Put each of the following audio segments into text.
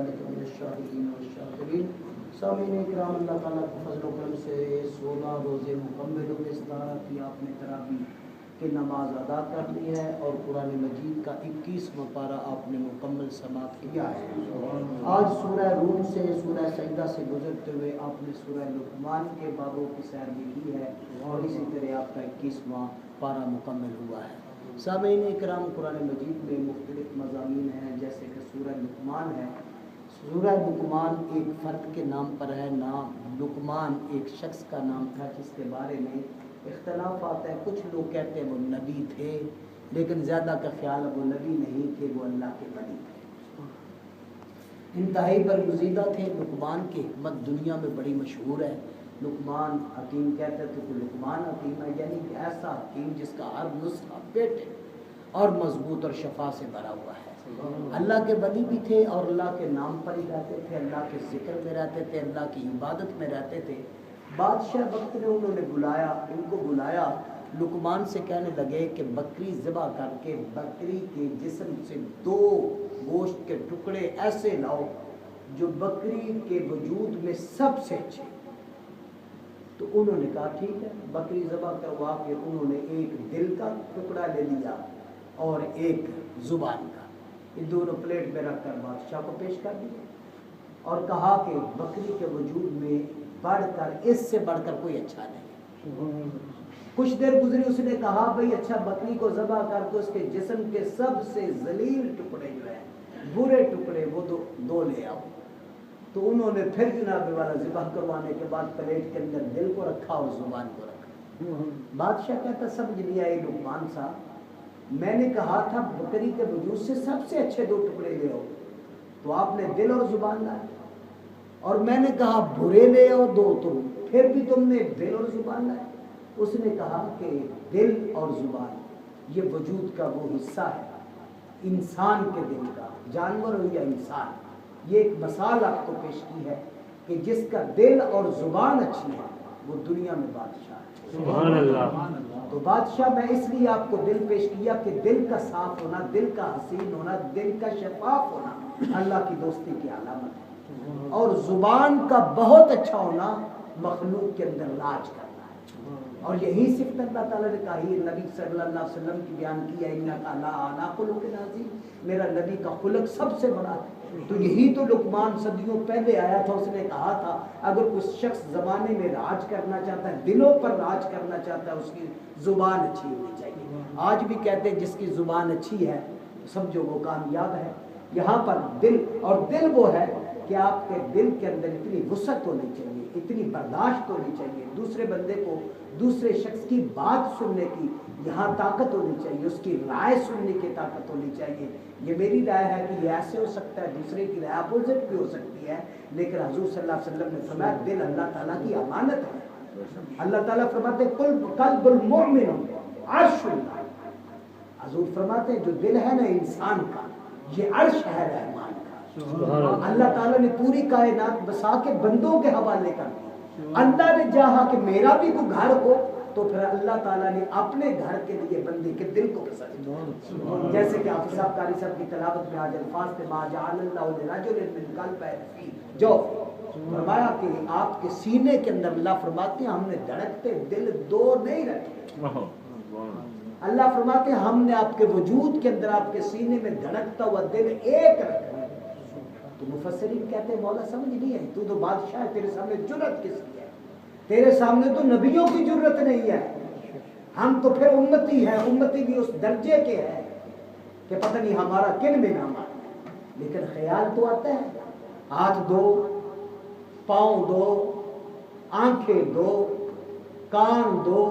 ذالک من الشاہدین والشاکرین۔ سامعین اکرام، اللہ تعالیٰ کے فضل و کرم سے 16 روزے مکمل ہوئے، 17 کی آپ نے تراویح کی نماز ادا کر لی ہے اور قرآن مجید کا 21واں پارہ آپ نے مکمل سماعت کیا ہے۔ آج سورہ روم سے، سورہ سجدہ سے گزرتے ہوئے آپ نے سورہ لقمان کے بابوں کی سیر بھی کی ہے اور اسی طرح آپ کا 21واں پارہ مکمل ہوا ہے۔ سامعین اکرام، قرآن مجید میں مختلف مضامین ہیں، جیسے کہ سورہ لقمان ہے۔ سورہ لقمان ایک فرد کے نام پر ہے، نام لقمان ایک شخص کا نام تھا جس کے بارے میں اختلاف آتا ہے۔ کچھ لوگ کہتے ہیں وہ نبی تھے، لیکن زیادہ کا خیال ہے وہ نبی نہیں تھے، وہ اللہ کے ولی تھے، انتہائی برگزیدہ تھے۔ لقمان کی حکمت دنیا میں بڑی مشہور ہے۔ لقمان حکیم کہتے تھے کہ لقمان حکیم ہے، یعنی کہ ایسا حکیم جس کا ہر نسخہ پیٹے اور مضبوط اور شفا سے بھرا ہوا ہے۔ اللہ کے ولی بھی تھے اور اللہ کے نام پر ہی رہتے تھے، اللہ کے ذکر میں رہتے تھے، اللہ کی عبادت میں رہتے تھے۔ بادشاہ وقت نے انہوں نے بلایا، ان کو بلایا، لقمان سے کہنے لگے کہ بکری ذبح کر کے بکری کے جسم سے 2 گوشت کے ٹکڑے ایسے لاؤ جو بکری کے وجود میں سب سے اچھے۔ تو انہوں نے کہا ٹھیک ہے، بکری ذبح کروا کے انہوں نے ایک دل کا ٹکڑا لے لیا اور ایک زبان کا، یہ دونوں پلیٹ میں رکھ کر بادشاہ کو پیش کر دیا اور کہا کہ بکری کے وجود میں بڑھ کر، اس سے بڑھ کر کوئی اچھا نہیں۔ کچھ دیر گزری، اس نے کہا بھئی اچھا بکری کو ذبح کر کے اس کے جسم کے سب سے ذلیل ٹکڑے جو ہیں، برے ٹکڑے، وہ 2 لے آؤ۔ تو انہوں نے پھر جناب والا ذبح کروانے کے بعد پلیٹ کے اندر دل کو رکھا اور زبان کو رکھا۔ بادشاہ کہتا سمجھ لیا یہ لقمان صاحب، میں نے کہا تھا بکری کے وجود سے سب سے اچھے 2 ٹکڑے لے آؤ، تو آپ نے دل اور زبان لائے، اور میں نے کہا برے لے آؤ 2، تو پھر بھی تم نے دل اور زبان لائے۔ اس نے کہا کہ دل اور زبان یہ وجود کا وہ حصہ ہے انسان کے دل کا، جانور ہو یا انسان۔ یہ ایک مثال آپ کو پیش کی ہے کہ جس کا دل اور زبان اچھی ہے وہ دنیا میں بادشاہ ہے۔ سبحان اللہ۔ تو بادشاہ میں اس لیے آپ کو دل پیش کیا کہ دل کا صاف ہونا، دل کا حسین ہونا، دل کا شفاف ہونا اللہ کی دوستی کی علامت ہے، اور زبان کا بہت اچھا ہونا مخلوق کے اندر راج کرنا ہے۔ اور یہی صفت اللہ تعالیٰ نے کہی، نبی صلی اللہ علیہ وسلم کی بیان کی ہے، انک علی خلق عظیم، میرا نبی کا خلق سب سے بڑا ہے۔ تو یہی تو لقمان صدیوں پہلے آیا تھا، اس نے کہا تھا اگر کوئی شخص زمانے میں راج کرنا چاہتا ہے، دلوں پر راج کرنا چاہتا ہے، اس کی زبان اچھی ہونی چاہیے۔ آج بھی کہتے ہیں جس کی زبان اچھی ہے سمجھو وہ کامیاب ہے۔ یہاں پر دل، اور دل وہ ہے کہ آپ کے دل کے اندر اتنی وسعت ہونی چاہیے، اتنی برداشت ہونی چاہیے، دوسرے بندے کو، دوسرے شخص کی بات سننے کی یہاں طاقت ہونی چاہیے، اس کی رائے سننے کی طاقت ہونی چاہیے۔ یہ میری رائے ہے کہ یہ ایسے ہو سکتا ہے، دوسرے کی رائے اپوزٹ بھی ہو سکتی ہے، لیکن حضور صلی اللہ علیہ وسلم نے فرمایا دل اللہ تعالیٰ کی امانت ہے۔ اللہ تعالیٰ فرماتے قلب المؤمن عرش اللہ، حضور فرماتے ہیں جو دل ہے نا انسان کا، یہ عرش ہے رحمان کا۔ اللہ تعالیٰ نے پوری کائنات بسا کے بندوں کے حوالے کر دی۔ اللہ نے چاہا کہ میرا بھی کوئی گھر ہو، تو پھر اللہ تعالیٰ نے اپنے گھر کے لیے بندے کے دل کو پسند کیا۔ جیسے کہ حافظ صاحب قاری صاحب کی تلاوت میں آج الفاظ تھے، ما جعل اللہ لرجل من قلبین فی جوف، فرمایا کہ آپ کے سینے کے اندر، اللہ فرماتے ہیں ہم نے دھڑکتے دل 2 نہیں رکھے۔ اللہ فرماتے ہیں ہم نے آپ کے وجود کے اندر، آپ کے سینے میں دھڑکتا ہوا دل 1 رکھا۔ تو مفسرین کہتے ہیں مولا سمجھ نہیں ہے، تو بادشاہ ہے، تیرے سامنے جرأت کس کی ہے؟ تیرے سامنے تو نبیوں کی جرأت نہیں ہے، ہم تو پھر امتی ہیں، امتی بھی اس درجے کے ہیں کہ پتہ نہیں ہمارا کن میں نام آتا ہے، لیکن خیال تو آتا ہے، ہاتھ 2، پاؤں 2، آنکھیں 2، کان 2،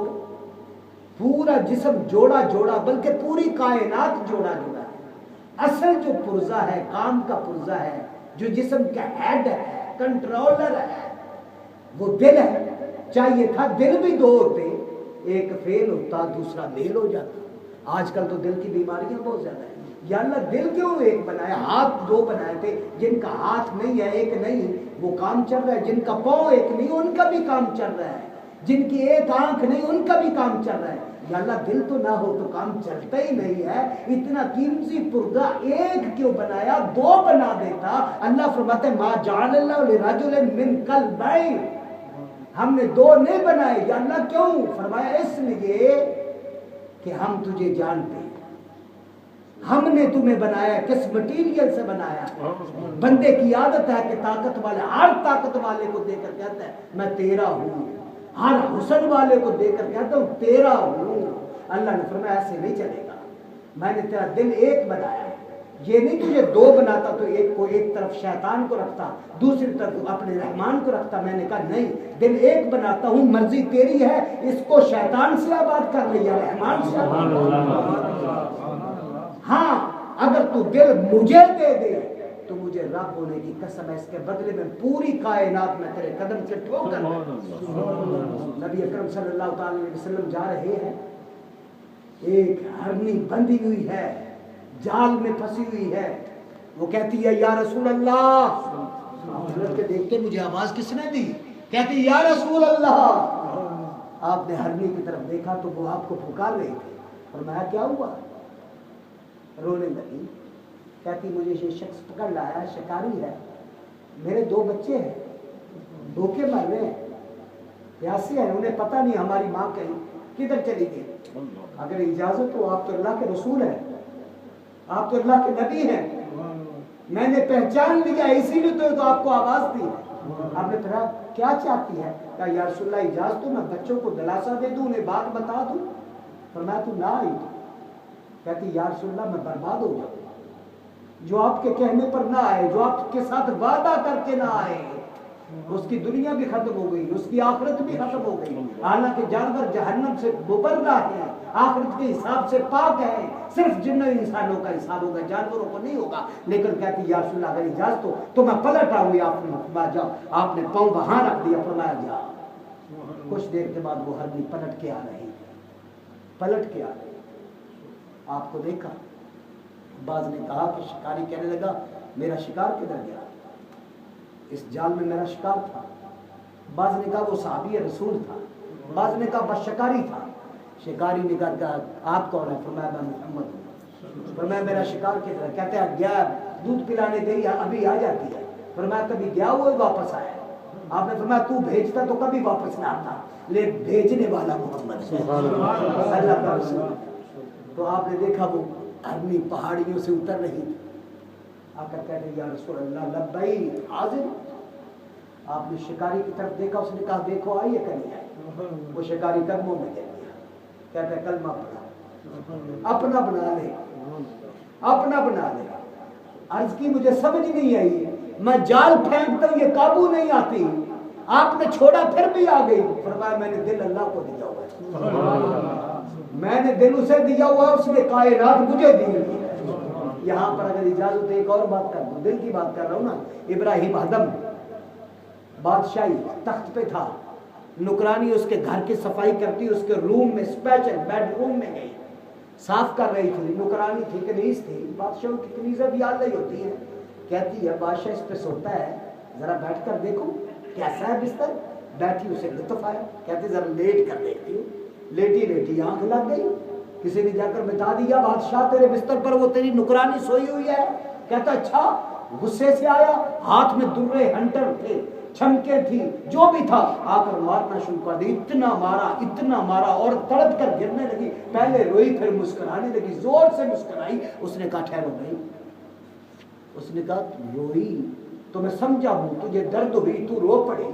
پورا جسم جوڑا جوڑا، بلکہ پوری کائنات جوڑا جوڑا ہے۔ اصل جو پرزہ ہے، کام کا پرزہ ہے، جو جسم کا ہیڈ ہے، کنٹرولر ہے، وہ دل ہے۔ چاہیے تھا دل بھی 2 ہوتے، ایک فیل ہوتا دوسرا میل ہو جاتا۔ آج کل تو دل کی بیماریاں بہت زیادہ ہیں۔ یا اللہ دل کیوں 1 بنایا؟ ہاتھ 2 بنائے تھے، جن کا ہاتھ نہیں ہے، 1 نہیں، وہ کام چل رہا ہے، جن کا پاؤں 1 نہیں، ان کا بھی کام چل رہا ہے، جن کی 1 آنکھ نہیں، ان کا بھی کام چل رہا ہے۔ یا اللہ دل تو نہ ہو تو کام چلتا ہی نہیں ہے، اتنا قیمتی پردہ ایک کیوں بنایا، دو بنا دیتا۔ اللہ فرماتے ہیں ما جعل اللہ لرجل من قلبین، ہم نے دو نہیں بنائے۔ یا اللہ کیوں؟ فرمایا اس لیے کہ ہم تجھے جانتے ہیں، ہم نے تمہیں بنایا کس مٹیریل سے بنایا۔ بندے کی عادت ہے کہ طاقت والے ہر طاقت والے کو دیکھ کر کہتا ہے میں تیرا ہوں، ہر حسن والے کو دیکھ کر کہتا ہوں تیرا ہوں۔ اللہ نے فرمایا ایسے نہیں چلے گا، میں نے تیرا دل ایک بنایا ہے، یہ نہیں تجھے دو بناتا تو ایک کو ایک طرف شیطان کو رکھتا دوسری طرف اپنے رحمان کو رکھتا۔ میں نے کہا نہیں، دل ایک بناتا ہوں، مرضی تیری ہے، اس کو شیطان سے آباد کر لے یا رحمان سے آباد۔ ہاں اگر تو دل مجھے دے دے تو مجھے رب ہونے کی قسم ہے اس کے بدلے میں پوری کائنات میں تیرے قدم سے ٹھوکر۔ نبی اکرم صلی اللہ علیہ وسلم جا رہے ہیں، ایک ہرنی بندھی ہوئی ہے، جال میں پھنسی ہوئی ہے، وہ کہتی ہے یا رسول اللہ، حضرت کے دیکھتے مجھے آواز کس نے دی، کہتی یا رسول اللہ۔ آپ نے ہرنی کی طرف دیکھا تو وہ آپ کو پکار رہی تھی، فرمایا کیا ہوا؟ رونے لگی، کہتی مجھے یہ شخص پکڑ لایا ہے، شکاری ہے، میرے دو بچے ہیں، بھوکے مر رہے ہیں، پیاسے ہیں، انہیں پتہ نہیں ہماری ماں کہیں کدھر چلی گئی، اگر اجازت ہو آپ تو اللہ کے رسول ہیں، آپ تو اللہ کے نبی ہیں، میں نے پہچان لیا اسی لیے تو آپ کو آواز دی۔ آپ نے کہا کیا چاہتی ہے؟ کہا یا رسول اللہ اجازت ہو میں بچوں کو دلاسا دے دوں، انہیں بات بتا دوں۔ فرمایا تو نہ آئی، کہتی یا رسول اللہ میں برباد ہو جاؤں، جو آپ کے کہنے پر نہ آئے، جو آپ کے ساتھ وعدہ کر کے نہ آئے، اس کی دنیا بھی ختم ہو گئی، اس کی آخرت بھی ختم ہو گئی۔ حالانکہ جانور جہنم سے مبرہ ہیں، آخرت کے حساب سے پاک ہیں، صرف جن انسانوں کا حساب ہوگا، جانوروں کو نہیں ہوگا۔ لیکن کہتی یا رسول اللہ اگر اجازت ہو تو میں پلٹ آؤں گی۔ آپ نے فرمایا جاؤ، آپ نے پاؤں وہاں رکھ دیا، فرمایا جا۔ کچھ دیر کے بعد وہ ہرنی پلٹ کے آ رہی، پلٹ کے آ رہی، آپ کو دیکھا۔ بعض نے کہا کہ شکاری کہنے لگا میرا شکار کدھر گیا، اس جال میں میرا شکار تھا۔ بعض نے کہا وہ صحابی رسول تھا، بعض نے کہا بس شکاری تھا۔ شکاری نے کہا آپ کون ہیں؟ فرمایا میں محمد ہوں۔ فرمایا میرا شکار کدھر ہے؟ کہتے ہیں گیا دودھ پلانے گئی، ابھی آ جاتی ہے۔ فرمایا کبھی گیا ہوا واپس آیا؟ آپ نے فرمایا تو بھیجتا تو کبھی واپس نہ آتا، لے بھیجنے والا محمد اللہ کا رسول۔ تو آپ نے دیکھا وہ ہرنی پہاڑیوں سے اتر رہی تھی، آ کر کہتے یا رسول اللہ لبیک حاضر۔ آپ نے شکاری کی طرف دیکھا، اس نے کہا دیکھو آئیے کہ نہیں آئے؟ وہ شکاری قدموں میں گر گیا، کہتا ہے کلمہ پڑھا، اپنا بنا لے، اپنا بنا لے۔ عرض کی مجھے سمجھ نہیں آئی، میں جال پھینکتا ہوں یہ قابو نہیں آتی، آپ نے چھوڑا پھر بھی آ گئی۔ فرمایا میں نے دل اللہ کو دیا ہوا ہے، میں نے دل اسے دیا ہوا ہے، اس نے کائنات مجھے دی ہے۔ یہاں پر اگر اجازت ایک اور بات کر دوں، دل کی بات کر رہا ہوں نا۔ ابراہیم ادم بادشاہی تخت پہ تھا، نکرانی اس کے گھر کی صفائی کرتی، اس کے روم میں اسپیشل بیڈ روم میں گئی، صاف کر رہی تھی، نکرانی تھی کنیز تھی، بادشاہوں کی کنیزیں بھی آلہ ہی ہوتی ہیں، کہتی ہے بادشاہ اس پہ سوتا ہے، ذرا بیٹھ کر دیکھو کیسا ہے بستر۔ بیٹھی، اسے لطف آیا، کہتی ذرا لیٹ کر دیکھتی ہوں۔ لیٹی لیٹی آنکھ لگ گئی، کسی نے جا کر بتا دیا بادشاہ تیرے بستر پر وہ تیری نکرانی سوئی ہوئی ہے۔ کہتا اچھا، غصے سے آیا، ہاتھ میں درے ہنٹر تھے، چھمکے تھی، جو بھی تھا، آ کر مارنا شروع کر دی، اتنا مارا اور تڑپ کر گرنے لگی۔ پہلے روئی پھر مسکرانے لگی، زور سے مسکرائی۔ اس نے کہا ٹھہرو بھائی، اس نے کہا روئی تو میں سمجھا ہوں، تجھے درد ہوئی تو رو پڑی،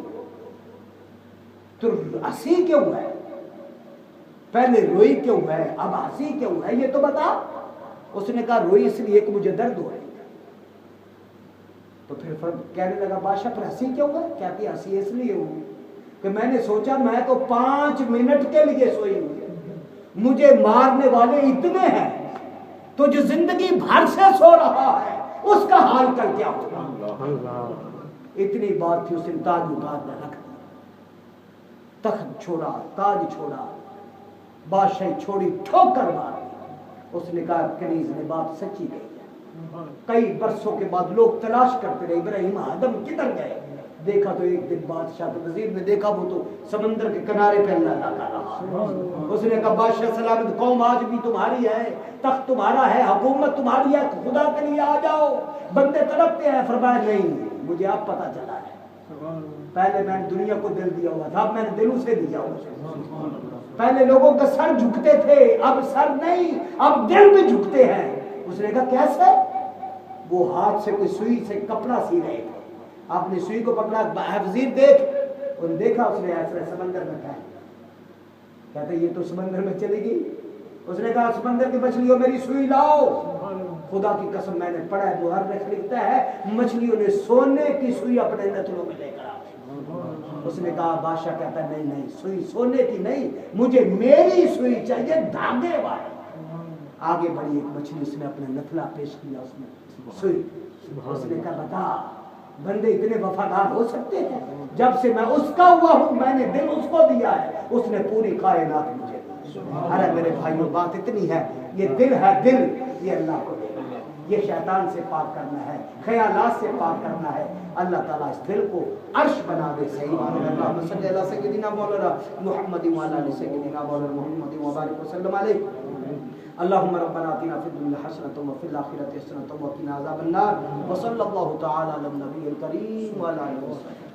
تو ہنسی کیوں ہے؟ پہلے روئی کیوں ہے، اب ہنسی کیوں ہے، یہ تو بتا۔ اس نے کہا روئی اس لیے کہ مجھے درد ہو رہی ہے۔ تو پھر کہنے لگا بادشاہ پھر ہنسی کیوں ہے؟ کہتی ہنسی اس لیے ہوئی کہ میں نے سوچا میں تو 5 منٹ کے لیے سوئی ہوئی، مجھے مارنے والے اتنے ہیں، تو جو زندگی بھر سے سو رہا ہے اس کا حال کل کیا ہوگا۔ اتنی بات تھی، اس نے تاج اتار کر رکھ دیا، تخت چھوڑا، تاج چھوڑا، بادشاہی چھوڑی، ٹھوکر مار دی۔ اس نے کہا کنیز نے بات سچی کہی ہے۔ کئی برسوں کے بعد لوگ تلاش کرتے رہے ابراہیم ادم کدھر گئے، دیکھا تو ایک دن بادشاہ کے وزیر نے دیکھا وہ تو سمندر کے کنارے پہ اللہ کر رہا. اس نے کہا بادشاہ سلامت قوم آج بھی تمہاری ہے, تخت تمہارا ہے, حکومت تمہاری ہے, خدا کے لیے آ جاؤ. بندے تڑپتے ہیں. فرمایا نہیں, مجھے اب پتہ چلا ہے, پہلے میں نے دنیا کو دل دیا ہوا تھا, اب میں نے دل اسے دیا ہوا. پہلے لوگوں کا سر جھکتے تھے, اب سر نہیں, اب دل بھی جھکتے ہیں. اس نے کہا کیسے؟ وہ ہاتھ سے کوئی سوئی سے کپڑا سی رہے تھے, آپ نے سوئی کو پکڑا, وزیر دیکھ, انہوں نے دیکھا, اس نے ایسے سمندر میں پھینک. کہتے یہ تو سمندر میں چلی گئی. اس نے کہا سمندر کی مچھلیوں میری سوئی لاؤ. خدا کی قسم میں نے پڑھا ہے, مورخ لکھتا ہے مچھلیوں نے سونے کی سوئی اپنے نتلوں میں لے کر آ. اس نے کہا, بادشاہ کہتا ہے نہیں سوئی سونے کی نہیں, مجھے میری سوئی چاہیے دھاگے والی. آگے بڑی ایک مچھلی, اس نے اپنا نتلا پیش کیا, اس میں سوئی. اس نے کہا بتا بندے اتنے وفادار ہو سکتے ہیں؟ جب سے میں اس کا ہوا ہوں میں نے دل اس کو دیا ہے, اس نے پوری کائنات مجھے دی. ارے میرے بھائیوں بات اتنی ہے, یہ دل ہے, دل یہ اللہ کو دینا ہے, یہ شیطان سے پاک کرنا ہے, خیالات سے پاک کرنا ہے. اللہ تعالیٰ اس دل کو عرش بنا دے. صحیح بات ہے. اللہم صلی علی سیدنا مولانا محمد وعلی آل سیدنا مولانا محمد وبارک وسلم علیہ. اللهم ربنا آتنا في الدنيا حسنة وفي الآخرة حسنة وقنا عذاب النار. وصلى الله تعالى على النبي الكريم وعلى آله وصحبه.